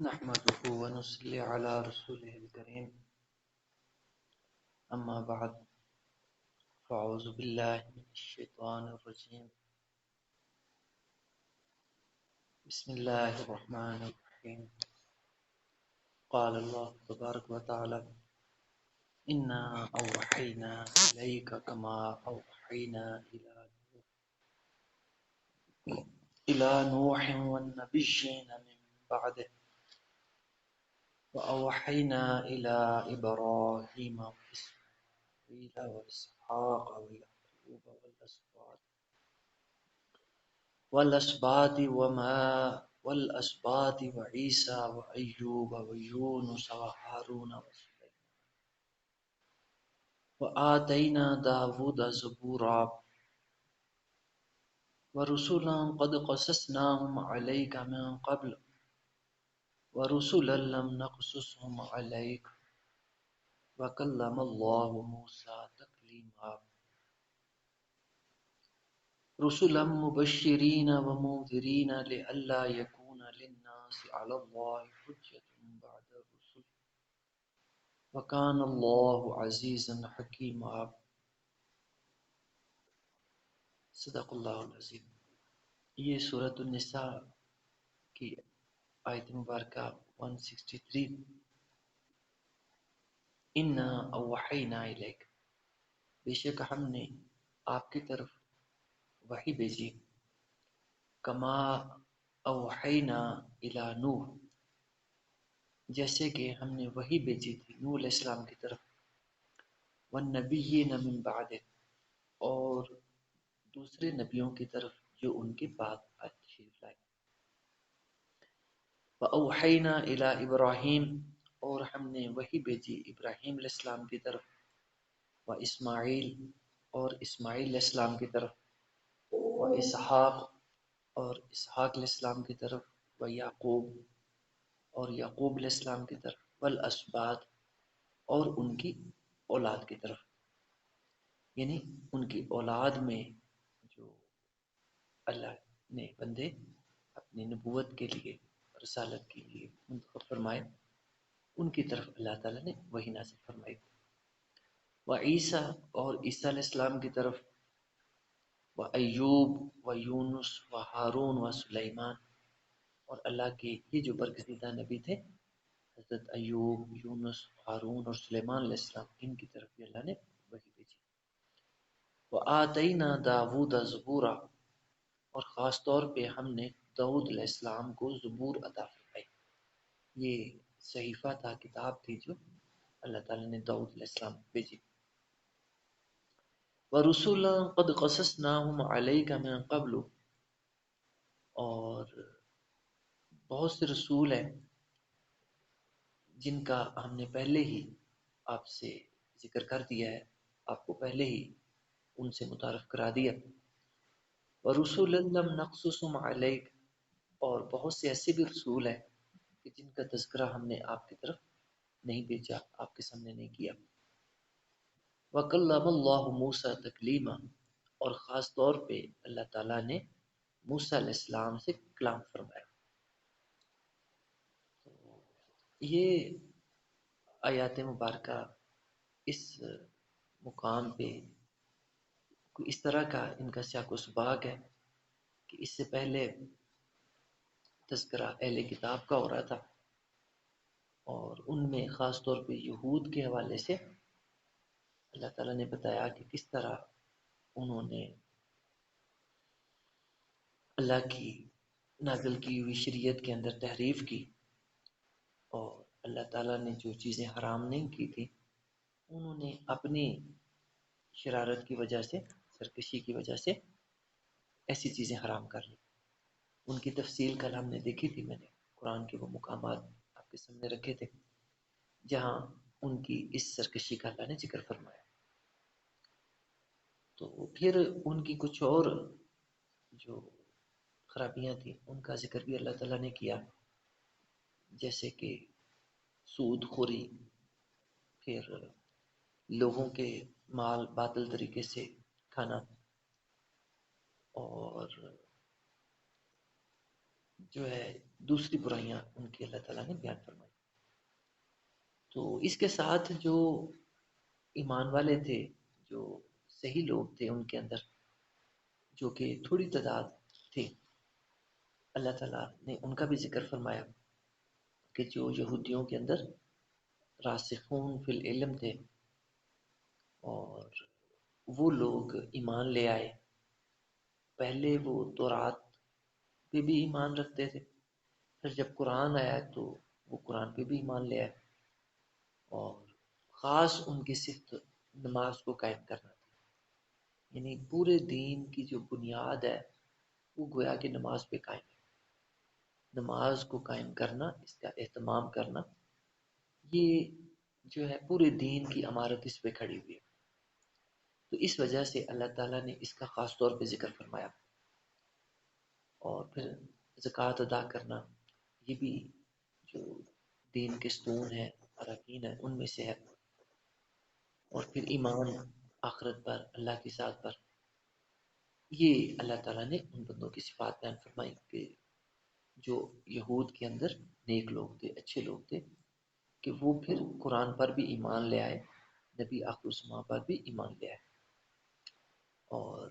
نحمده ونصلي على رسوله الكريم أما بعد فأعوذ بالله من الشيطان الرجيم بسم الله الرحمن الرحيم قال الله تبارك وتعالى إنا أوحينا إليك كما أوحينا إلى نوح والنبيين من بعده وأوحينا إلى إبراهيم وإسماعيل وإسحاق ويعقوب والأسباط وعيسى وأيوب ويونس وهارون وسليمان وآتينا داود زبورا ورسلا قد قصصناهم عليك من قبل ورسلا لم نقصصهم عليك وكلم الله موسى تكليما رسلا مبشرين ومنذرين لئلا يكون للناس على الله حجة بعد الرسل وكان الله عزيزا حكيما صدق اللہ العظیم۔ یہ سورۃ النساء کی آیت مبارکہ 163 انا اوحینا الیک، بے شک ہم نے آپ کی طرف وحی بھیجی، کما اوحینا الی نوح، جیسے کہ ہم نے وحی بھیجی تھی نوح علیہ السلام کی طرف، والنبیین من بعد، اور دوسرے نبیوں کی طرف جو ان کے بعد تشریف لائے، وَأَوْحَيْنَا إِلَىٰ إِبْرَاهِيمَ، اور ہم نے وحی بھیجی ابراہیم علیہ السلام کی طرف، وَإِسماعیل، اور اسماعیل علیہ السلام کی طرف، وَإِسْحَاقَ، اور اسحاق علیہ السلام کی طرف، وَيَعْقُوب، اور یعقوب علیہ السلام کی طرف، وَالْأَسْبَاطِ، اور ان کی اولاد کی طرف، یعنی ان کی اولاد میں جو اللہ نے بندے اپنی نبوت کے لیے، رسالت کے لیے منتخب فرمائے، ان کی طرف اللہ تعالیٰ نے وحی نازل فرمائی، وعیسیٰ، اور عیسیٰ علیہ السلام کی طرف، وایوب ویونس وہارون وسلیمان، اور اللہ کے یہ جو برگزیدہ نبی تھے حضرت ایوب، یونس، ہارون اور سلیمان علیہ السلام، ان کی طرف بھی اللہ نے وحی بھیجی، وآتینا داود زبورا، اور خاص طور پہ ہم نے داؤد علیہ السلام کو زبور عطا فرمائی، یہ صحیفہ تھا، کتاب تھی جو اللہ تعالیٰ نے داؤد علیہ السلام کو بھیجی، وَرُسُلًا قَدْ قَصَصْنَاهُمْ عَلَيْكَ مِن قَبْلُ، اور بہت سے رسول ہیں جن کا ہم نے پہلے ہی آپ سے ذکر کر دیا ہے، آپ کو پہلے ہی ان سے متعارف کرا دیا، وَرُسُلًا لَمْ نَقْصُصْهُمْ عَلَيْكَ، اور بہت سے ایسے بھی رسول ہیں کہ جن کا تذکرہ ہم نے آپ کی طرف نہیں بھیجا، آپ کے سامنے نہیں کیا، وَكَلَّمَ اللَّهُ مُوسَىٰ تَكْلِيمًا، اور خاص طور پہ اللہ تعالیٰ نے موسیٰ علیہ السلام سے کلام فرمایا۔ یہ آیات مبارکہ اس مقام پہ کوئی اس طرح کا ان کا سیاق و سباق ہے کہ اس سے پہلے تذکرہ اہل کتاب کا ہو رہا تھا، اور ان میں خاص طور پہ یہود کے حوالے سے اللہ تعالیٰ نے بتایا کہ کس طرح انہوں نے اللہ کی نازل کی ہوئی شریعت کے اندر تحریف کی، اور اللہ تعالیٰ نے جو چیزیں حرام نہیں کی تھی انہوں نے اپنی شرارت کی وجہ سے، سرکشی کی وجہ سے ایسی چیزیں حرام کر لی۔ ان کی تفصیل کل ہم نے دیکھی تھی، میں نے قرآن کے وہ مقامات آپ کے سامنے رکھے تھے جہاں ان کی اس سرکشی کا اللہ نے ذکر فرمایا۔ تو پھر ان کی کچھ اور جو خرابیاں تھیں ان کا ذکر بھی اللہ تعالیٰ نے کیا، جیسے کہ سود خوری، پھر لوگوں کے مال باطل طریقے سے کھانا، اور جو ہے دوسری برائیاں ان کی اللہ تعالیٰ نے بیان فرمائی. تو اس کے ساتھ جو ایمان والے تھے، جو صحیح لوگ تھے ان کے اندر، جو کہ تھوڑی تعداد تھی، اللہ تعالیٰ نے ان کا بھی ذکر فرمایا کہ جو یہودیوں کے اندر راسخون فی العلم تھے اور وہ لوگ ایمان لے آئے. پہلے وہ تورات پہ بھی ایمان رکھتے تھے، پھر جب قرآن آیا تو وہ قرآن پہ بھی ایمان لے آئے، اور خاص ان کی صفت نماز کو قائم کرنا تھی. یعنی پورے دین کی جو بنیاد ہے وہ گویا کہ نماز پہ قائم ہے. نماز کو قائم کرنا، اس کا اہتمام کرنا، یہ جو ہے پورے دین کی عمارت اس پہ کھڑی ہوئی ہے. تو اس وجہ سے اللہ تعالیٰ نے اس کا خاص طور پہ ذکر فرمایا. اور پھر زکوٰۃ ادا کرنا، یہ بھی جو دین کے ستون ہیں، اراکین ہیں، ان میں سے ہے. اور پھر ایمان آخرت پر، اللہ کی ذات پر، یہ اللہ تعالیٰ نے ان بندوں کی صفات بیان فرمائی کہ جو یہود کے اندر نیک لوگ تھے، اچھے لوگ تھے، کہ وہ پھر قرآن پر بھی ایمان لے آئے، نبی آخر الزماں پر بھی ایمان لے آئے، اور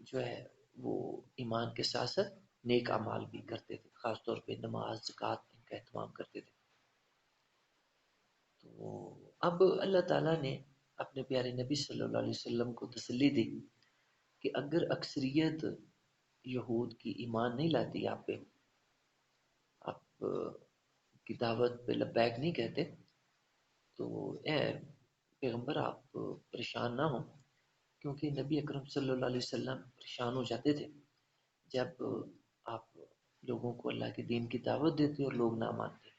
جو ہے وہ ایمان کے ساتھ ساتھ نیک اعمال بھی کرتے تھے، خاص طور پہ نماز، زکوٰۃ، ان کا اہتمام کرتے تھے. تو اب اللہ تعالیٰ نے اپنے پیارے نبی صلی اللہ علیہ وسلم کو تسلی دی کہ اگر اکثریت یہود کی ایمان نہیں لاتی آپ پہ، آپ کی دعوت پہ لبیک نہیں کہتے، تو اے پیغمبر آپ پریشان نہ ہوں، کیونکہ نبی اکرم صلی اللہ علیہ وسلم پریشان ہو جاتے تھے جب آپ لوگوں کو اللہ کے دین کی دعوت دیتے اور لوگ نہ مانتے.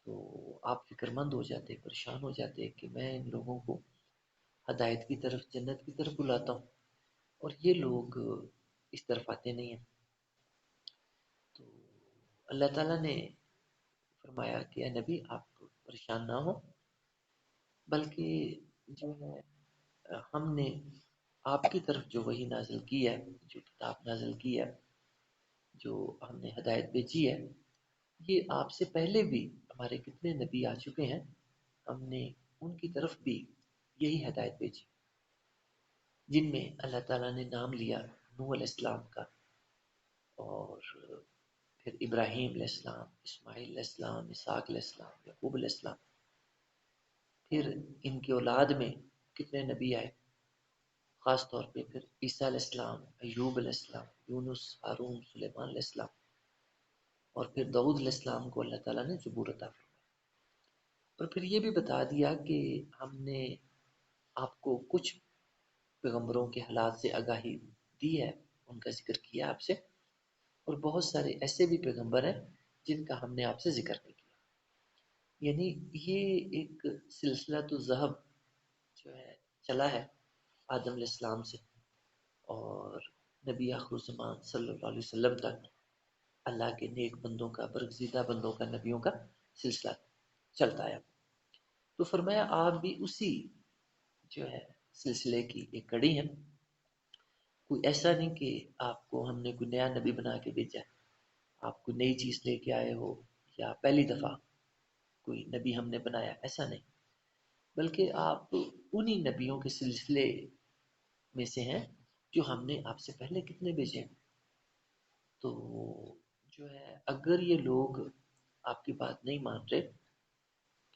تو آپ فکر مند ہو جاتے، پریشان ہو جاتے کہ میں ان لوگوں کو ہدایت کی طرف، جنت کی طرف بلاتا ہوں اور یہ لوگ اس طرف آتے نہیں ہیں. تو اللہ تعالیٰ نے فرمایا کہ اے نبی آپ پریشان نہ ہو، بلکہ جو ہے ہم نے آپ کی طرف جو وحی نازل کی ہے، جو کتاب نازل کی ہے، جو ہم نے ہدایت بھیجی ہے، یہ آپ سے پہلے بھی ہمارے کتنے نبی آ چکے ہیں، ہم نے ان کی طرف بھی یہی ہدایت بھیجی، جن میں اللہ تعالیٰ نے نام لیا نوح علیہ السلام کا، اور پھر ابراہیم علیہ السلام، اسماعیل علیہ السلام، اسحاق علیہ السلام، یعقوب علیہ السلام. پھر ان کی اولاد میں کتنے نبی آئے، خاص طور پہ پھر عیسیٰ علیہ السلام، ایوب علیہ السلام، یونس، ہارون، سلیمان علیہ السلام، اور پھر داؤد علیہ السلام کو اللہ تعالیٰ نے زبور عطا فرمایا. اور پھر یہ بھی بتا دیا کہ ہم نے آپ کو کچھ پیغمبروں کے حالات سے آگاہی دی ہے، ان کا ذکر کیا آپ سے، اور بہت سارے ایسے بھی پیغمبر ہیں جن کا ہم نے آپ سے ذکر نہیں کیا. یعنی یہ ایک سلسلہ تو ذہب جو ہے چلا ہے آدم علیہ السلام سے اور نبی آخر الزمان صلی اللہ علیہ وسلم تک، اللہ کے نیک بندوں کا، برگزیدہ بندوں کا، نبیوں کا سلسلہ چلتا ہے. تو فرمایا آپ بھی اسی جو ہے سلسلے کی ایک کڑی ہے. کوئی ایسا نہیں کہ آپ کو ہم نے کوئی نیا نبی بنا کے بھیجا ہے، آپ کوئی نئی چیز لے کے آئے ہو یا پہلی دفعہ کوئی نبی ہم نے بنایا، ایسا نہیں، بلکہ آپ انہی نبیوں کے سلسلے میں سے ہیں جو ہم نے آپ سے پہلے کتنے بھیجے ہیں. تو جو ہے اگر یہ لوگ آپ کی بات نہیں مان رہے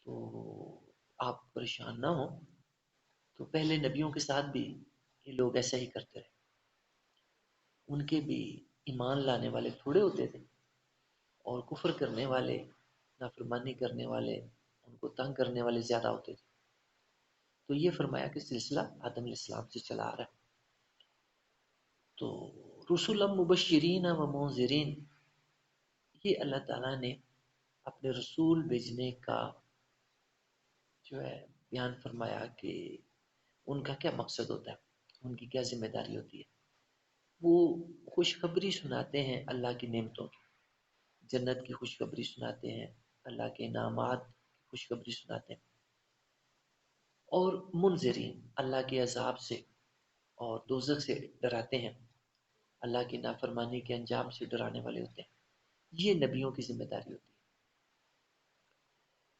تو آپ پریشان نہ ہوں. تو پہلے نبیوں کے ساتھ بھی یہ لوگ ایسا ہی کرتے رہے، ان کے بھی ایمان لانے والے تھوڑے ہوتے تھے اور کفر کرنے والے، نافرمانی کرنے والے، ان کو تنگ کرنے والے زیادہ ہوتے تھے. تو یہ فرمایا کہ سلسلہ آدم علیہ السلام سے چلا آ رہا ہے. تو رسول مبشرین و منذرین، یہ اللہ تعالیٰ نے اپنے رسول بھیجنے کا جو ہے بیان فرمایا کہ ان کا کیا مقصد ہوتا ہے، ان کی کیا ذمہ داری ہوتی ہے. وہ خوشخبری سناتے ہیں اللہ کی نعمتوں کی، جنت کی خوشخبری سناتے ہیں، اللہ کے انعامات کی خوشخبری سناتے ہیں، اور منذرین، اللہ کے عذاب سے اور دوزخ سے ڈراتے ہیں، اللہ کی نافرمانی کے انجام سے ڈرانے والے ہوتے ہیں. یہ نبیوں کی ذمہ داری ہوتی ہے۔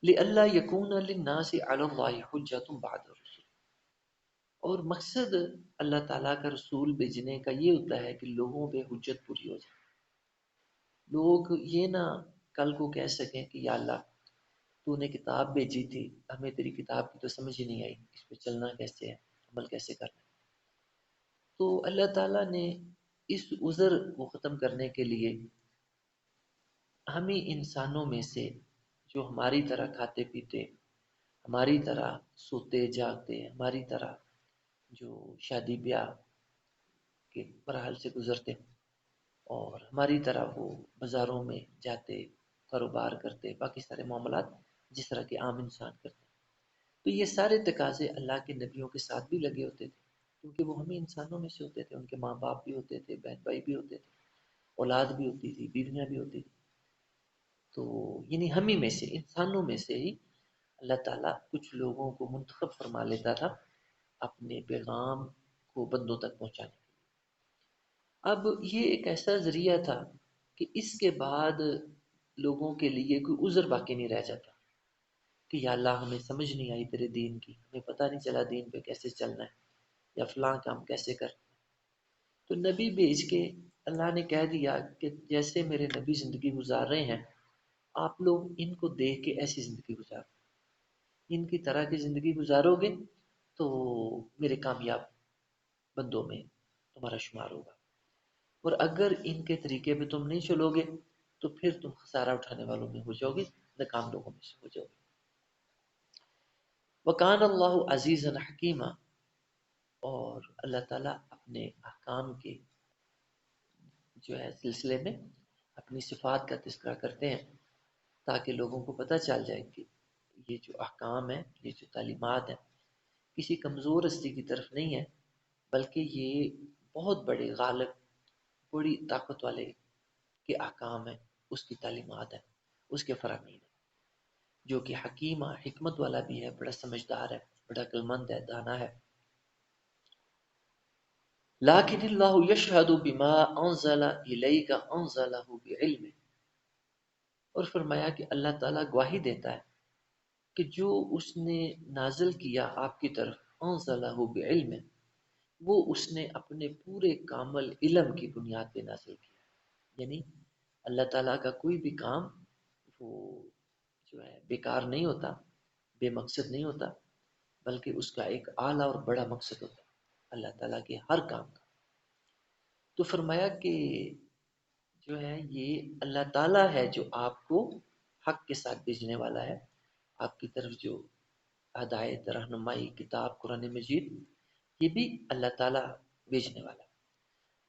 لئلا یکون للناس علی اللہ حجۃ بعد الرسل، اور مقصد اللہ تعالیٰ کا رسول بھیجنے کا یہ ہوتا ہے کہ لوگوں پہ حجت پوری ہو جائے، لوگ یہ نہ کل کو کہہ سکیں کہ یا اللہ تو نے کتاب بھیجی تھی، ہمیں تیری کتاب کی تو سمجھ ہی نہیں آئی، اس پہ چلنا کیسے ہے، عمل کیسے کرنا ہے۔ تو اللہ تعالیٰ نے اس عذر کو ختم کرنے کے لیے ہمیں انسانوں میں سے جو ہماری طرح کھاتے پیتے، ہماری طرح سوتے جاگتے، ہماری طرح جو شادی بیاہ کے مراحل سے گزرتے اور ہماری طرح وہ بازاروں میں جاتے، کاروبار کرتے، باقی سارے معاملات جس طرح کے عام انسان کرتے، تو یہ سارے تقاضے اللہ کے نبیوں کے ساتھ بھی لگے ہوتے تھے، کیونکہ وہ ہمیں انسانوں میں سے ہوتے تھے، ان کے ماں باپ بھی ہوتے تھے، بہن بھائی بھی ہوتے تھے، اولاد بھی ہوتی تھی، بیویاں بھی ہوتی تھی، تو یعنی ہم ہی میں سے، انسانوں میں سے ہی اللہ تعالیٰ کچھ لوگوں کو منتخب فرما لیتا تھا اپنے پیغام کو بندوں تک پہنچانے کے لیے۔ اب یہ ایک ایسا ذریعہ تھا کہ اس کے بعد لوگوں کے لیے کوئی عذر باقی نہیں رہ جاتا کہ یا اللہ ہمیں سمجھ نہیں آئی تیرے دین کی، ہمیں پتہ نہیں چلا دین پہ کیسے چلنا ہے یا فلاں کام کیسے کرنا ہے۔ تو نبی بھیج کے اللہ نے کہہ دیا کہ جیسے میرے نبی زندگی گزار رہے ہیں، آپ لوگ ان کو دیکھ کے ایسی زندگی گزارو، ان کی طرح کی زندگی گزارو گے تو میرے کامیاب بندوں میں تمہارا شمار ہوگا، اور اگر ان کے طریقے پہ تم نہیں چلو گے تو پھر تم خسارہ اٹھانے والوں میں ہو جاؤ گے، ناکام لوگوں میں سے ہو جاؤ گے۔ وکان اللہ عزیزا حکیمہ، اور اللہ تعالیٰ اپنے احکام کے جو ہے سلسلے میں اپنی صفات کا تذکرہ کرتے ہیں تاکہ لوگوں کو پتہ چل جائے کہ یہ جو احکام ہیں، یہ جو تعلیمات ہیں، کسی کمزور ہستی کی طرف نہیں ہے، بلکہ یہ بہت بڑے غالب، بڑی طاقت والے کے احکام ہیں، اس کی تعلیمات ہیں، اس کے فرامین ہیں، جو کہ حکیمہ، حکمت والا بھی ہے، بڑا سمجھدار ہے، بڑا عقلمند ہے، دانا ہے۔ لیکن اللہ یشہد بما انزل الیک انزلہ بعلم، اور فرمایا کہ اللہ تعالیٰ گواہی دیتا ہے کہ جو اس نے نازل کیا آپ کی طرف، انزلہ بعلم، وہ اس نے اپنے پورے کامل علم کی بنیاد پہ نازل کیا، یعنی اللہ تعالیٰ کا کوئی بھی کام وہ جو ہے بیکار نہیں ہوتا، بے مقصد نہیں ہوتا، بلکہ اس کا ایک اعلیٰ اور بڑا مقصد ہوتا ہے اللہ تعالیٰ کے ہر کام کا۔ تو فرمایا کہ جو ہے یہ اللہ تعالیٰ ہے جو آپ کو حق کے ساتھ بھیجنے والا ہے، آپ کی طرف جو ہدایت، رہنمائی، کتاب قرآن مجید، یہ بھی اللہ تعالیٰ بھیجنے والا ہے،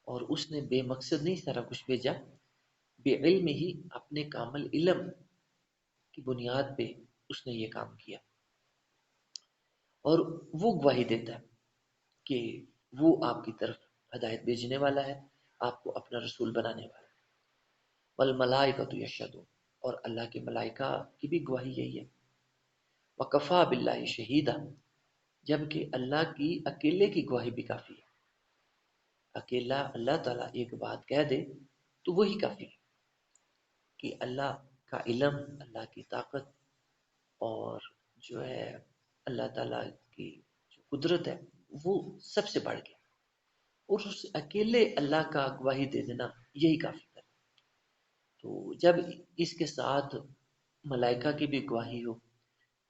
اور اس نے بے مقصد نہیں سارا کچھ بھیجا، بے علم ہی، اپنے کامل علم کی بنیاد پہ اس نے یہ کام کیا، اور وہ گواہی دیتا ہے کہ وہ آپ کی طرف ہدایت بھیجنے والا ہے، آپ کو اپنا رسول بنانے والا ہے۔ والملائکۃ یشہدون، اور اللہ کے ملائکہ کی بھی گواہی یہی ہے۔ وکفیٰ باللہ شہیدا، جبکہ اللہ کی اکیلے کی گواہی بھی کافی ہے، اکیلا اللہ تعالیٰ ایک بات کہہ دے تو وہی کافی ہے کہ اللہ کا علم، اللہ کی طاقت، اور جو ہے اللہ تعالیٰ کی جو قدرت ہے وہ سب سے بڑھ گیا، اور اس اکیلے اللہ کا گواہی دے دینا یہی کافی ہے۔ تو جب اس کے ساتھ ملائکہ کی بھی گواہی ہو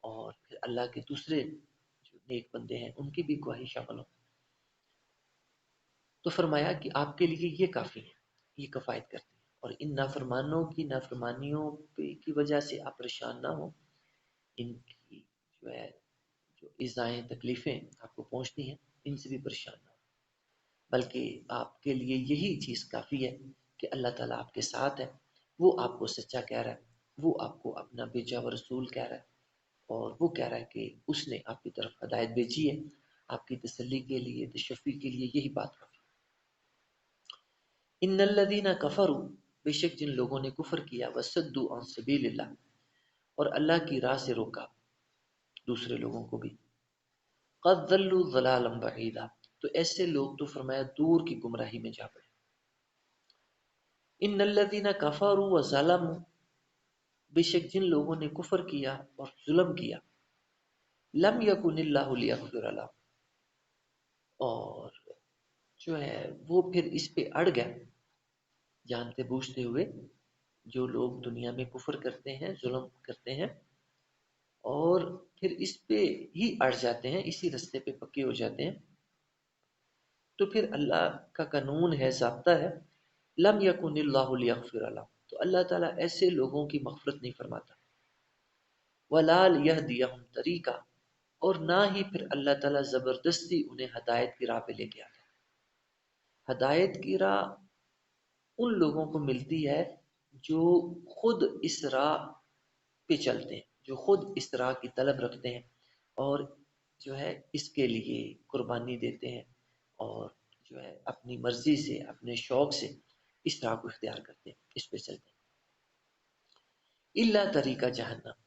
اور پھر اللہ کے دوسرے جو نیک بندے ہیں ان کی بھی گواہی شامل ہو، تو فرمایا کہ آپ کے لیے یہ کافی ہے، یہ کفایت کرتے ہیں، اور ان نافرمانوں کی نافرمانیوں کی وجہ سے آپ پریشان نہ ہوں، ان کی جو ہے جو ایذائیں، تکلیفیں آپ کو پہنچتی ہیں، ان سے بھی پریشان نہ ہوں، بلکہ آپ کے لیے یہی چیز کافی ہے کہ اللہ تعالیٰ آپ کے ساتھ ہے، وہ آپ کو سچا کہہ رہا ہے، وہ آپ کو اپنا بھیجا ہوا رسول کہہ رہا ہے، اور وہ کہہ رہا ہے کہ اس نے آپ کی طرف ہدایت بھیجی ہے، آپ کی تسلی کے لیے، تشفی کے لیے یہی بات کافی۔ ان الذین کفروا، بے شک جن لوگوں نے کفر کیا، وصدوا عن سبیل اللہ، اور اللہ کی راہ سے روکا دوسرے لوگوں کو بھی، قد ضلوا ضلالا بعیدا، تو ایسے لوگ تو فرمایا دور کی گمراہی میں جا پڑے۔ ان الذین کفروا وظلموا، بے شک جن لوگوں نے کفر کیا اور ظلم کیا، لم یکن اللہ لیغفر لهم، اور جو ہے وہ پھر اس پہ اڑ گئے جانتے بوجھتے ہوئے. جو لوگ دنیا میں کفر کرتے ہیں، ظلم کرتے ہیں، اور پھر اس پہ ہی اڑ جاتے ہیں، اسی رستے پہ پکے ہو جاتے ہیں، تو پھر اللہ کا قانون ہے، ضابطہ ہے، لم یکن اللہ لیغفر لهم، تو اللہ تعالیٰ ایسے لوگوں کی مغفرت نہیں فرماتا. ولا لیہدیہم طریقہ، اور نہ ہی پھر اللہ تعالیٰ زبردستی انہیں ہدایت کی راہ پہ لے کے آتا. ہدایت کی راہ ان لوگوں کو ملتی ہے جو خود اس راہ پہ چلتے ہیں، جو خود اس راہ کی طلب رکھتے ہیں، اور جو ہے اس کے لیے قربانی دیتے ہیں، اور جو ہے اپنی مرضی سے، اپنے شوق سے اس راہ کو اختیار کرتے ہیں، اس پہ چلتے ہیں. الا طریقہ جہنم،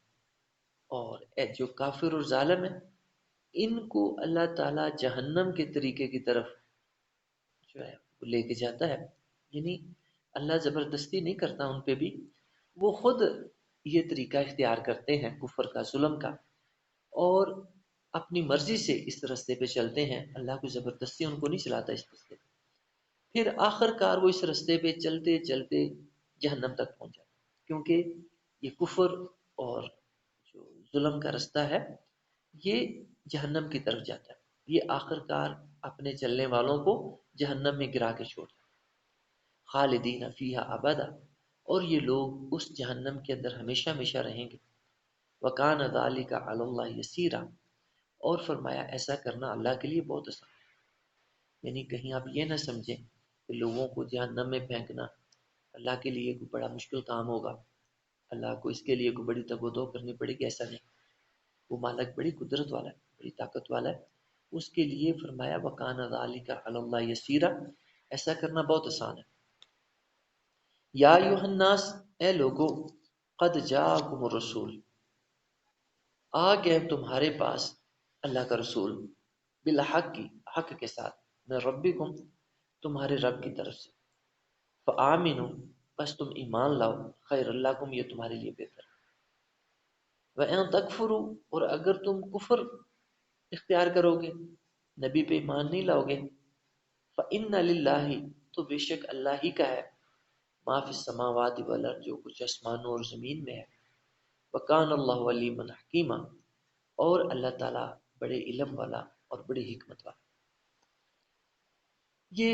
اور جو کافر اور ظالم ہیں ان کو اللہ تعالیٰ جہنم کے طریقے کی طرف جو ہے وہ لے کے جاتا ہے. یعنی اللہ زبردستی نہیں کرتا ان پہ بھی، وہ خود یہ طریقہ اختیار کرتے ہیں کفر کا، ظلم کا، اور اپنی مرضی سے اس رستے پہ چلتے ہیں. اللہ کو زبردستی ان کو نہیں چلاتا اس رستے پہ. پھر آخر کار وہ اس رستے پہ چلتے چلتے جہنم تک پہنچ جاتے، کیونکہ یہ کفر اور جو ظلم کا رستہ ہے یہ جہنم کی طرف جاتا ہے. یہ آخر کار اپنے چلنے والوں کو جہنم میں گرا کے چھوڑتا ہے. خالدین فیہا ابدا، اور یہ لوگ اس جہنم کے اندر ہمیشہ ہمیشہ رہیں گے. وکان ذالک علی اللہ یسیرا، اور فرمایا ایسا کرنا اللہ کے لیے بہت آسان ہے. یعنی کہیں آپ یہ نہ سمجھیں کہ لوگوں کو جہنم میں پھینکنا اللہ کے لیے کوئی بڑا مشکل کام ہوگا، اللہ کو اس کے لیے کوئی بڑی تگ و دو کرنی پڑے گی. ایسا نہیں، وہ مالک بڑی قدرت والا ہے، بڑی طاقت والا ہے. اس کے لیے فرمایا وکان ذالک علی اللہ یسیرا، ایسا کرنا بہت آسان ہے. یا ایھا الناس، اے لوگو، قد جاءکم الرسول، آ گئے تمہارے پاس اللہ کا رسول، بالحق کی، حق کے ساتھ، میں ربکم، تمہارے رب کی طرف سے. فآمنوا، بس تم ایمان لاؤ، خیر لکم، یہ تمہارے لیے بہتر. وَإِن تکفروا، اور اگر تم کفر اختیار کرو گے، نبی پہ ایمان نہیں لاؤ گے، فإن للہ، تو بے شک اللہ ہی کا ہے، ما فی السماوات والارض، جو کچھ آسمانوں اور زمین میں ہے. وکان اللہ علیما حکیما، اور اللہ تعالیٰ بڑے علم والا اور بڑی حکمت والا. یہ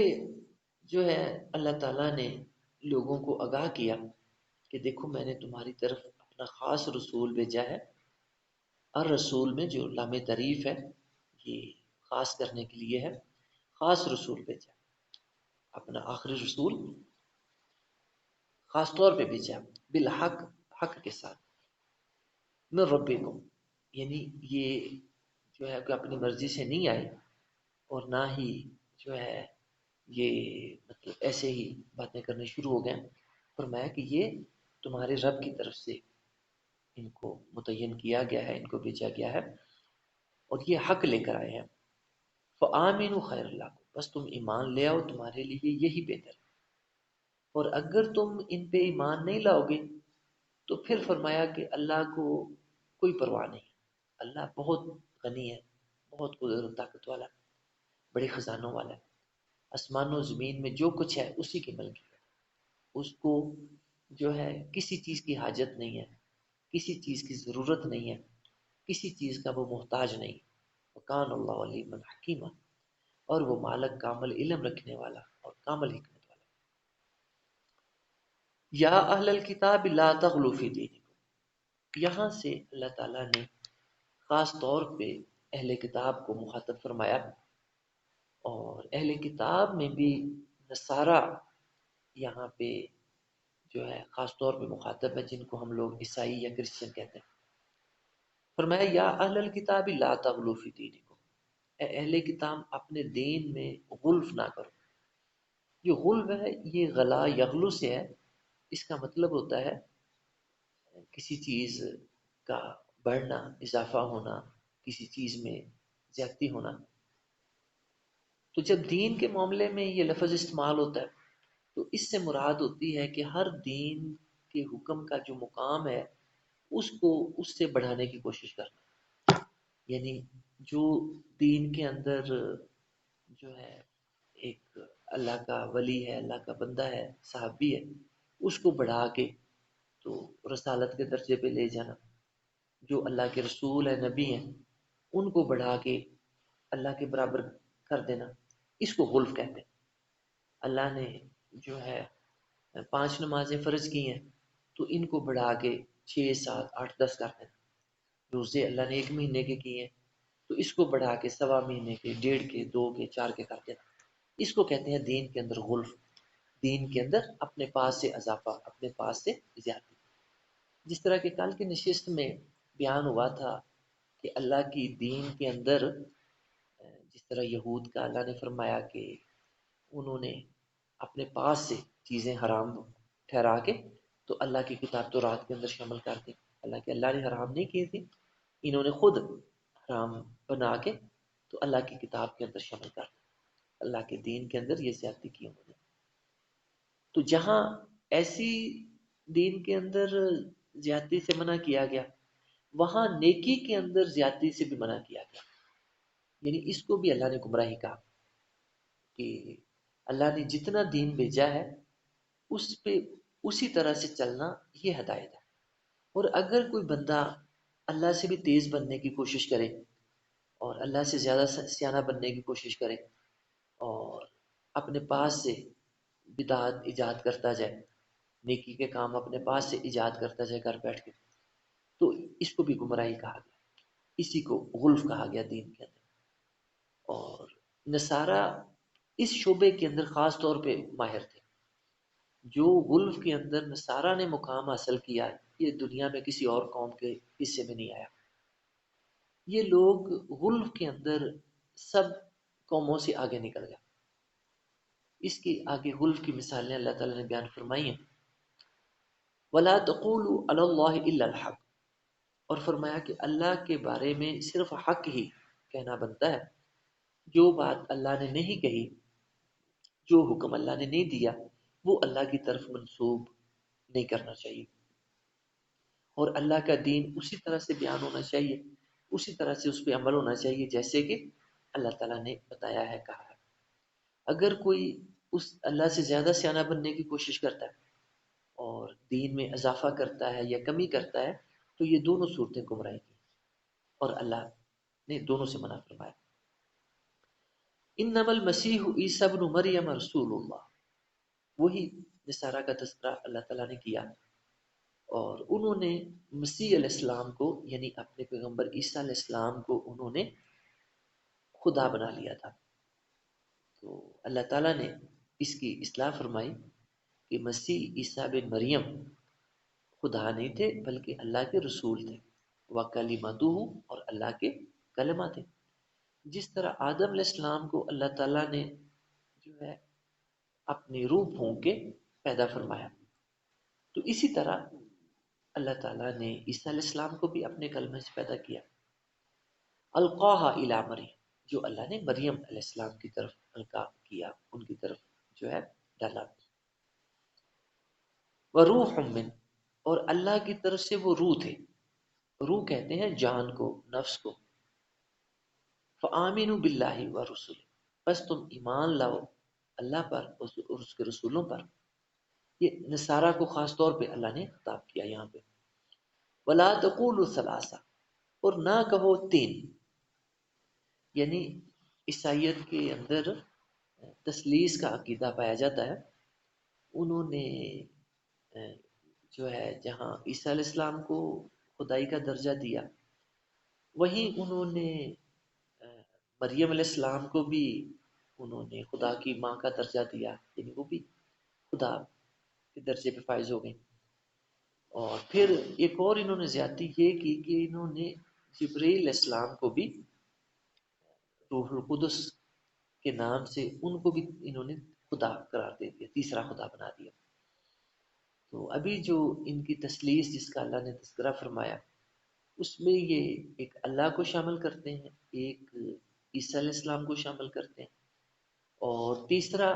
جو ہے اللہ تعالیٰ نے لوگوں کو آگاہ کیا کہ دیکھو میں نے تمہاری طرف اپنا خاص رسول بھیجا ہے. الرسول میں جو لام تعریف ہے یہ خاص کرنے کے لیے ہے، خاص رسول بھیجا، اپنا آخری رسول خاص طور پہ بھیجا، بالحق، حق کے ساتھ، میں ربکم، یعنی یہ جو ہے کہ اپنی مرضی سے نہیں آئے، اور نہ ہی جو ہے یہ مطلب ایسے ہی باتیں کرنے شروع ہو گئے. فرمایا کہ یہ تمہارے رب کی طرف سے ان کو متعین کیا گیا ہے، ان کو بھیجا گیا ہے، اور یہ حق لے کر آئے ہیں. فآمنوا خیر لکم، بس تم ایمان لے آؤ، تمہارے لیے یہی بہتر ہے. اور اگر تم ان پہ ایمان نہیں لاؤ گے تو پھر فرمایا کہ اللہ کو کوئی پرواہ نہیں، اللہ بہت غنی ہے، بہت قدرت و طاقت والا، بڑے خزانوں والا ہے. آسمان و زمین میں جو کچھ ہے اسی کی ملکیت ہے، اس کو جو ہے کسی چیز کی حاجت نہیں ہے، کسی چیز کی ضرورت نہیں ہے، کسی چیز کا وہ محتاج نہیں. وکان اللہ علیما حکیما، اور وہ مالک کامل علم رکھنے والا اور کامل حکمت والا. یا اہل الکتاب لا تغلوا فی دینکم، یہاں سے اللہ تعالیٰ نے خاص طور پہ اہل کتاب کو مخاطب فرمایا، اور اہل کتاب میں بھی نصارہ یہاں پہ جو ہے خاص طور پہ مخاطب ہے، جن کو ہم لوگ عیسائی یا کرسچن کہتے ہیں. فرمایا یا اہل الکتاب لا تغلوا فی دینکم، اے اہل کتاب اپنے دین میں غلف نہ کرو. یہ غلو ہے، یہ غلا یغلو سے ہے. اس کا مطلب ہوتا ہے کسی چیز کا بڑھنا، اضافہ ہونا، کسی چیز میں زیادتی ہونا. تو جب دین کے معاملے میں یہ لفظ استعمال ہوتا ہے تو اس سے مراد ہوتی ہے کہ ہر دین کے حکم کا جو مقام ہے اس کو اس سے بڑھانے کی کوشش کرنا. یعنی جو دین کے اندر جو ہے ایک اللہ کا ولی ہے، اللہ کا بندہ ہے، صحابی ہے، اس کو بڑھا کے تو رسالت کے درجے پہ لے جانا. جو اللہ کے رسول ہیں، نبی ہیں، ان کو بڑھا کے اللہ کے برابر کر دینا، اس کو غلف کہتے ہیں. اللہ نے جو ہے 5 نمازیں فرض کی ہیں تو ان کو بڑھا کے 6 7 8 10 کر دینا. روزے اللہ نے 1 مہینے کے کیے ہیں تو اس کو بڑھا کے 1.25 مہینے کے، 1.5 کے، 2 کے، 4 کے کر دینا. اس کو کہتے ہیں دین کے اندر غلف. دین کے اندر اپنے پاس سے اضافہ، اپنے پاس سے زیادتی. جس طرح کہ کل کی نشست میں بیان ہوا تھا کہ اللہ کی دین کے اندر جس طرح یہود کا اللہ نے فرمایا کہ انہوں نے اپنے پاس سے چیزیں حرام ٹھہرا کے تو اللہ کی کتاب تو رات کے اندر شامل کر دی. حالانکہ اللہ نے حرام نہیں کی تھی، انہوں نے خود حرام بنا کے تو اللہ کی کتاب کے اندر شامل کر دی. اللہ کے دین کے اندر یہ زیادتی کی انہوں نے. تو جہاں ایسی دین کے اندر زیادتی سے منع کیا گیا، وہاں نیکی کے اندر زیادتی سے بھی منع کیا گیا. یعنی اس کو بھی اللہ نے گمراہی کہا کہ اللہ نے جتنا دین بھیجا ہے اس پہ اسی طرح سے چلنا یہ ہدایت ہے. اور اگر کوئی بندہ اللہ سے بھی تیز بننے کی کوشش کرے اور اللہ سے زیادہ سیانہ بننے کی کوشش کرے اور اپنے پاس سے بدعات ایجاد کرتا جائے، نیکی کے کام اپنے پاس سے ایجاد کرتا جائے گھر بیٹھ کے، تو اس کو بھی گمراہی کہا گیا. اسی کو غلف کہا گیا دین کے اندر. اور نصارہ اس شعبے کے اندر خاص طور پہ ماہر تھے. جو غلف کے اندر نصارہ نے مقام حاصل کیا یہ دنیا میں کسی اور قوم کے حصے میں نہیں آیا. یہ لوگ غلف کے اندر سب قوموں سے آگے نکل گئے. اس کی آگے غلف کی مثالیں اللہ تعالیٰ نے بیان فرمائی ہیں. وَلَا تَقُولُوا عَلَى اللَّهِ إِلَّا الْحَقَّ، اور فرمایا کہ اللہ کے بارے میں صرف حق ہی کہنا بنتا ہے. جو بات اللہ نے نہیں کہی، جو حکم اللہ نے نہیں دیا، وہ اللہ کی طرف منسوب نہیں کرنا چاہیے. اور اللہ کا دین اسی طرح سے بیان ہونا چاہیے، اسی طرح سے اس پہ عمل ہونا چاہیے جیسے کہ اللہ تعالیٰ نے بتایا ہے، کہا ہے. اگر کوئی اس اللہ سے زیادہ سیانہ بننے کی کوشش کرتا ہے اور دین میں اضافہ کرتا ہے یا کمی کرتا ہے تو یہ دونوں صورتیں گمراہی کی اور اللہ نے دونوں سے منع فرمایا. انما المسیح عیسی ابن مریم رسول اللہ، وہی نصارہ کا تذکرہ اللہ تعالیٰ نے کیا، اور انہوں نے مسیح علیہ السلام کو یعنی اپنے پیغمبر عیسیٰ علیہ السلام کو انہوں نے خدا بنا لیا تھا. تو اللہ تعالیٰ نے اس کی اصلاح فرمائی کہ مسیح عیسیٰ بن مریم خدا نہیں تھے بلکہ اللہ کے رسول تھے. وَكَلِمَتُهُ، اور اللہ کے کلمہ تھے. جس طرح آدم علیہ السلام کو اللہ تعالیٰ نے جو ہے اپنی روح پھونک کے پیدا فرمایا، تو اسی طرح اللہ تعالیٰ نے عیسیٰ علیہ السلام کو بھی اپنے کلمے سے پیدا کیا. القاہا الی مریم، جو اللہ نے مریم علیہ السلام کی طرف القا کیا، ان کی طرف جو ہے ڈالا. وروح من، اور اللہ کی طرف سے وہ روح تھے. روح کہتے ہیں جان کو، نفس کو. فآمنوا باللہ ورسلہ، بس تم ایمان لاؤ اللہ پر اور اس کے رسولوں پر. یہ نصارہ کو خاص طور پہ اللہ نے خطاب کیا یہاں پہ. ولا تقولوا ثلاثہ، اور نہ کہو تین. یعنی عیسائیت کے اندر تثلیث کا عقیدہ پایا جاتا ہے. انہوں نے جو ہے جہاں عیسیٰ علیہ السلام کو خدائی کا درجہ دیا، وہیں انہوں نے مریم علیہ السلام کو بھی انہوں نے خدا کی ماں کا درجہ دیا، یعنی وہ بھی خدا کے درجے پہ فائز ہو گئی. اور پھر ایک اور انہوں نے زیادتی یہ کی کہ انہوں نے جبرائیل علیہ السلام کو بھی روح القدس کے نام سے ان کو بھی انہوں نے خدا قرار دے دیا، تیسرا خدا بنا دیا. تو ابھی جو ان کی تثلیث جس کا اللہ نے تذکرہ فرمایا اس میں یہ ایک اللہ کو شامل کرتے ہیں، ایک عیسیٰ علیہ السلام کو شامل کرتے ہیں، اور تیسرا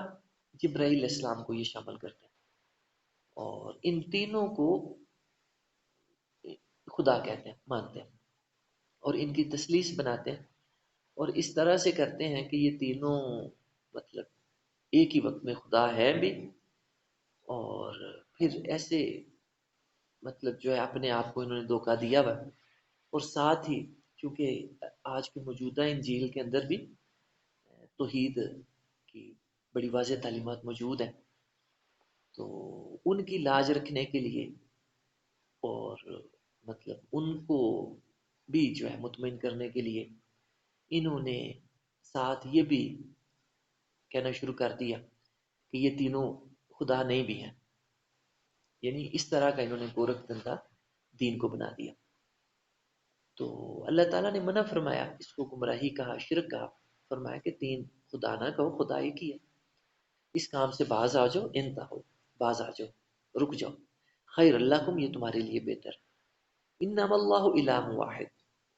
جبرائیل علیہ السلام کو یہ شامل کرتے ہیں، اور ان تینوں کو خدا کہتے ہیں، مانتے ہیں، اور ان کی تثلیث بناتے ہیں، اور اس طرح سے کرتے ہیں کہ یہ تینوں مطلب ایک ہی وقت میں خدا ہے بھی، اور پھر ایسے مطلب جو ہے اپنے آپ کو انہوں نے دھوکہ دیا ہوا ہے۔ اور ساتھ ہی چونکہ آج کے موجودہ انجیل کے اندر بھی توحید کی بڑی واضح تعلیمات موجود ہیں، تو ان کی لاج رکھنے کے لیے اور مطلب ان کو بھی جو ہے مطمئن کرنے کے لیے انہوں نے ساتھ یہ بھی کہنا شروع کر دیا کہ یہ تینوں خدا نہیں بھی ہیں، یعنی اس طرح کا انہوں نے گورکھ دھندا دین کو بنا دیا۔ تو اللہ تعالیٰ نے منع فرمایا، اس کو گمراہی کہا، شرک کہا، فرمایا کہ تین خدا نہ کہو، خدا ایک ہی ہے، اس کام سے باز آ جاؤ، انتہو، باز آ جاؤ، رک جاؤ، خیر لکم، یہ تمہارے لیے بہتر، انما اللہ الہ واحد،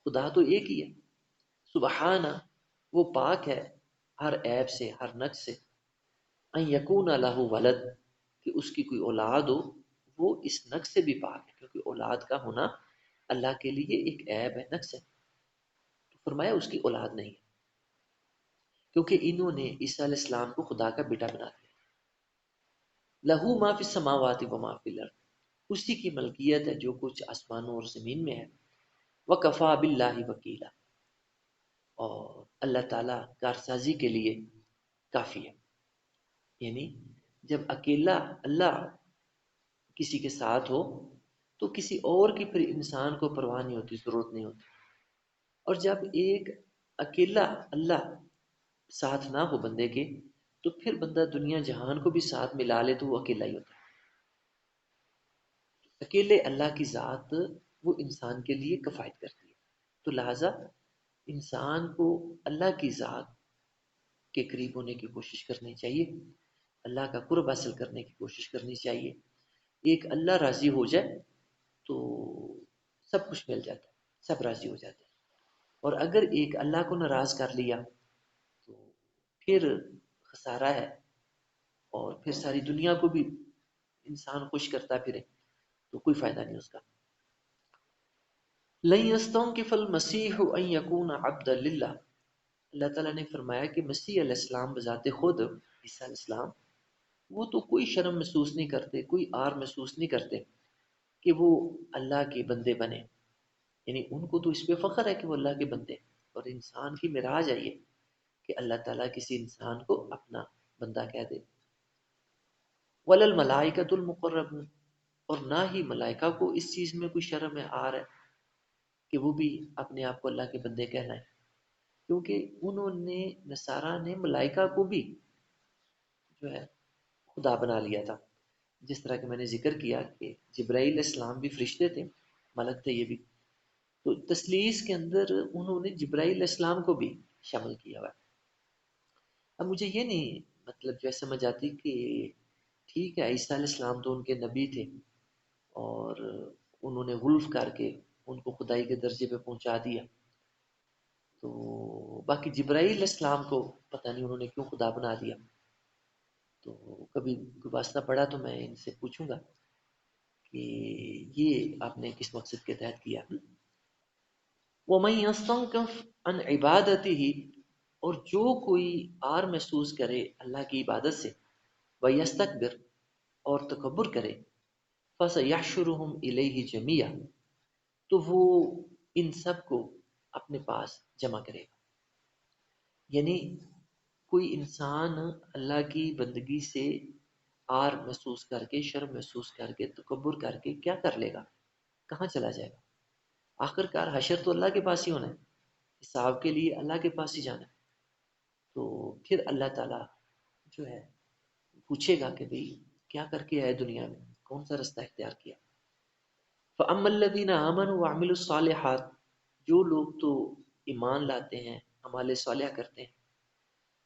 خدا تو ایک ہی ہے، سبحانہ، وہ پاک ہے ہر عیب سے، ہر نقص سے، ان یکون لہ ولد، کہ اس کی کوئی اولاد ہو، وہ اس نقص سے بھی پاک ہے، کیونکہ اولاد کا ہونا اللہ کے لیے ایک عیب ہے، نقص ہے، تو فرمایا اس کی اولاد نہیں ہے، کیونکہ انہوں نے عیسیٰ علیہ السلام کو خدا کا بیٹا بنا دیا۔ لہو ما فی السماوات و ما فی الارض، اسی کی ملکیت ہے جو کچھ آسمانوں اور زمین میں ہے، وکفا باللہ وکیلا، اور اللہ تعالیٰ کارسازی کے لیے کافی ہے، یعنی جب اکیلا اللہ کسی کے ساتھ ہو تو کسی اور کی پھر انسان کو پرواہ نہیں ہوتی، ضرورت نہیں ہوتی، اور جب ایک اکیلا اللہ ساتھ نہ ہو بندے کے تو پھر بندہ دنیا جہان کو بھی ساتھ ملا لے تو وہ اکیلا ہی ہوتا ہے۔ اکیلے اللہ کی ذات وہ انسان کے لیے کفایت کرتی ہے، تو لہٰذا انسان کو اللہ کی ذات کے قریب ہونے کی کوشش کرنی چاہیے، اللہ کا قرب حاصل کرنے کی کوشش کرنی چاہیے۔ ایک اللہ راضی ہو جائے تو سب کچھ مل جاتا ہے، سب راضی ہو جاتے ہیں، اور اگر ایک اللہ کو ناراض کر لیا تو پھر خسارہ ہے، اور پھر ساری دنیا کو بھی انسان خوش کرتا پھرے تو کوئی فائدہ نہیں اس کا۔ لن يستنكف المسيح ان يكون عبدا للہ، اللہ تعالیٰ نے فرمایا کہ مسیح علیہ السلام بذات خود، عیسیٰ علیہ السلام، وہ تو کوئی شرم محسوس نہیں کرتے، کوئی آر محسوس نہیں کرتے کہ وہ اللہ کے بندے بنے، یعنی ان کو تو اس پہ فخر ہے کہ وہ اللہ کے بندے، اور انسان کی معراج ہے یہ کہ اللہ تعالیٰ کسی انسان کو اپنا بندہ کہہ دے۔ وَلَا الْمَلَائِكَةُ الْمُقَرَّبُونَ، اور نہ ہی ملائکہ کو اس چیز میں کوئی شرم ہے، آر ہے کہ وہ بھی اپنے آپ کو اللہ کے بندے کہنا ہے، کیونکہ انہوں نے نصارہ نے ملائکہ کو بھی جو ہے خدا بنا لیا تھا، جس طرح کہ میں نے ذکر کیا کہ جبرائیل علیہ السلام بھی فرشتے تھے، ملک تھے یہ بھی، تو تثلیث کے اندر انہوں نے جبرائیل علیہ السلام کو بھی شامل کیا ہوا ہے۔ اب مجھے یہ نہیں مطلب جو ہے سمجھ آتی کہ ٹھیک ہے عیسیٰ علیہ السلام تو ان کے نبی تھے اور انہوں نے غلف کر کے ان کو خدائی کے درجے پہ پہنچا دیا، تو باقی جبرائیل علیہ السلام کو پتہ نہیں انہوں نے کیوں خدا بنا دیا، تو کبھی کوئی واسطہ پڑا تو میں ان سے پوچھوں گا کہ یہ آپ نے کس مقصد کے تحت کیا۔ وَمَن يَسْتَنكِفْ عَنْ عِبَادَتِهِ، اور جو کوئی آر محسوس کرے اللہ کی عبادت سے، وَيَسْتَكْبِرْ، اور تکبر کرے، فَسَيَحْشُرُهُمْ إِلَيْهِ جَمِيعًا، تو وہ ان سب کو اپنے پاس جمع کرے گا، یعنی کوئی انسان اللہ کی بندگی سے آر محسوس کر کے، شرم محسوس کر کے، تکبر کر کے کیا کر لے گا، کہاں چلا جائے گا؟ آخر کار حشر تو اللہ کے پاس ہی ہونا ہے، حساب کے لیے اللہ کے پاس ہی جانا ہے، تو پھر اللہ تعالیٰ جو ہے پوچھے گا کہ بھئی کیا کر کے آئے دنیا میں، کون سا رستہ اختیار کیا۔ فَأَمَّا الَّذِينَ آمَنُوا وَعَمِلُوا الصَّالِحَاتِ، جو لوگ تو ایمان لاتے ہیں، اعمال صالح کرتے ہیں،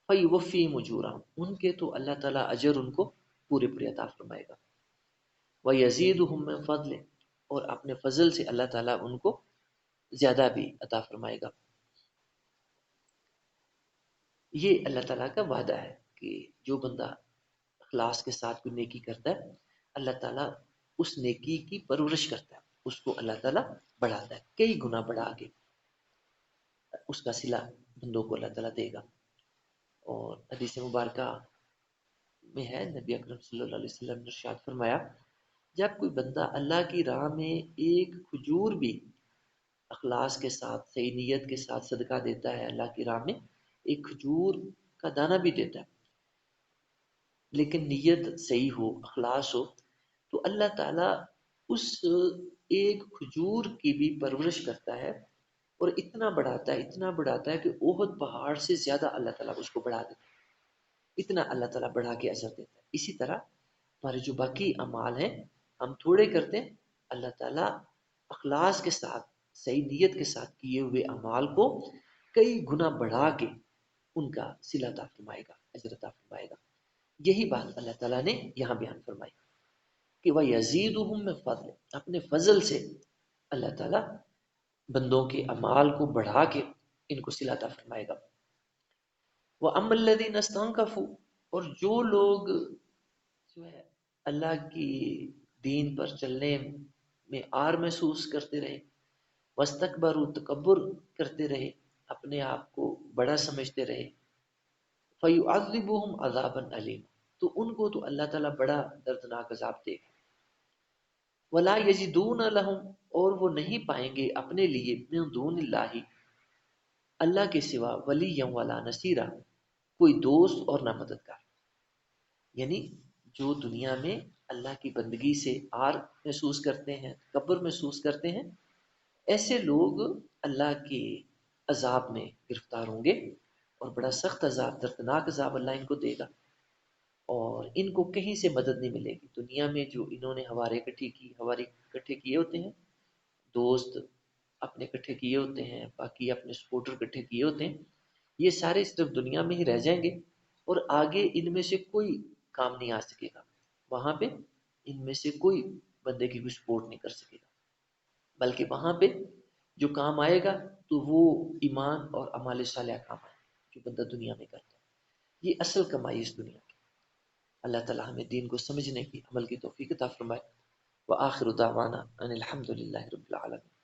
فَيُوَفِّيهِمْ أُجُورَهُمْ، ان کے تو اللہ تعالیٰ اجر ان کو پورے پورے عطا فرمائے گا، وَيَزِيدُهُم مِّن فَضْلِهِ، اور اپنے فضل سے اللہ تعالیٰ ان کو زیادہ بھی عطا فرمائے گا۔ یہ اللہ تعالیٰ کا وعدہ ہے کہ جو بندہ اخلاص کے ساتھ کوئی نیکی کرتا ہے، اللہ تعالیٰ اس نیکی کی پرورش کرتا ہے، اس کو اللہ تعالیٰ بڑھاتا ہے، کئی گنا بڑھا کے اس کا صلہ بندوں کو اللہ تعالیٰ دے گا۔ اور حدیث مبارکہ میں ہے، نبی اکرم صلی اللہ علیہ وسلم نے ارشاد فرمایا، جب کوئی بندہ اللہ کی راہ میں ایک کھجور بھی اخلاص کے ساتھ، صحیح نیت کے ساتھ صدقہ دیتا ہے، اللہ کی راہ میں ایک کھجور کا دانہ بھی دیتا ہے، لیکن نیت صحیح ہو، اخلاص ہو، تو اللہ تعالیٰ اس ایک کھجور کی بھی پرورش کرتا ہے، اور اتنا بڑھاتا ہے، اتنا بڑھاتا ہے کہ احد پہاڑ سے زیادہ اللہ تعالیٰ اس کو بڑھا دیتا ہے، اتنا اللہ تعالیٰ بڑھا کے اجر دیتا ہے۔ اسی طرح ہمارے جو باقی اعمال ہیں، ہم تھوڑے کرتے ہیں، اللہ تعالیٰ اخلاص کے ساتھ، صحیح نیت کے ساتھ کیے ہوئے اعمال کو کئی گنا بڑھا کے ان کا صلہ عطا فرمائے گا، اجر عطا فرمائے گا۔ یہی بات اللہ تعالیٰ نے یہاں بیان فرمائی کہ وَيَزِيدُهُم مِّن فَضْلِهِ، اپنے فضل سے اللہ تعالیٰ بندوں کے اعمال کو بڑھا کے ان کو صلہ عطا فرمائے گا۔ وَأَمَّا الَّذِينَ اسْتَنكَفُوا، اور جو لوگ جو ہے اللہ کی دین پر چلنے میں آر محسوس کرتے رہے، وَاسْتَكْبَرُوا، تکبر کرتے رہے، اپنے آپ کو بڑا سمجھتے رہے، فَيُعَذِّبُهُمْ عَذَابًا أَلِيمًا، تو ان کو تو اللہ تعالیٰ بڑا دردناک عذاب دے گا۔ وَلَا يَجِدُونَ لَهُمْ، اور وہ نہیں پائیں گے اپنے لیے، مِن دُونِ اللَّهِ، اللہ کے سوا، وَلِيًّا وَلَا نَصِيرًا، کوئی دوست اور نہ مددگار۔ یعنی جو دنیا میں اللہ کی بندگی سے آر محسوس کرتے ہیں، تکبر محسوس کرتے ہیں، ایسے لوگ اللہ کے عذاب میں گرفتار ہوں گے، اور بڑا سخت عذاب، دردناک عذاب اللہ ان کو دے گا، اور ان کو کہیں سے مدد نہیں ملے گی۔ دنیا میں جو انہوں نے ہمارے اکٹھے کیے ہوتے ہیں، دوست اپنے اکٹھے کیے ہوتے ہیں، باقی اپنے سپورٹر اکٹھے کیے ہوتے ہیں، یہ سارے صرف دنیا میں ہی رہ جائیں گے، اور آگے ان میں سے کوئی کام نہیں آ سکے گا، وہاں پہ ان میں سے کوئی بندے کی کوئی سپورٹ نہیں کر سکے گا، بلکہ وہاں پہ جو کام آئے گا تو وہ ایمان اور اعمال صالحہ کام آئے گا جو بندہ دنیا میں کرتا ہے۔ یہ اصل کمائی اس دنیا کی۔ اللہ تعالیٰ ہمیں دین کو سمجھنے کی، عمل کی توفیق عطا فرمائے۔ وآخر دعوانا ان الحمد للہ رب العالمین۔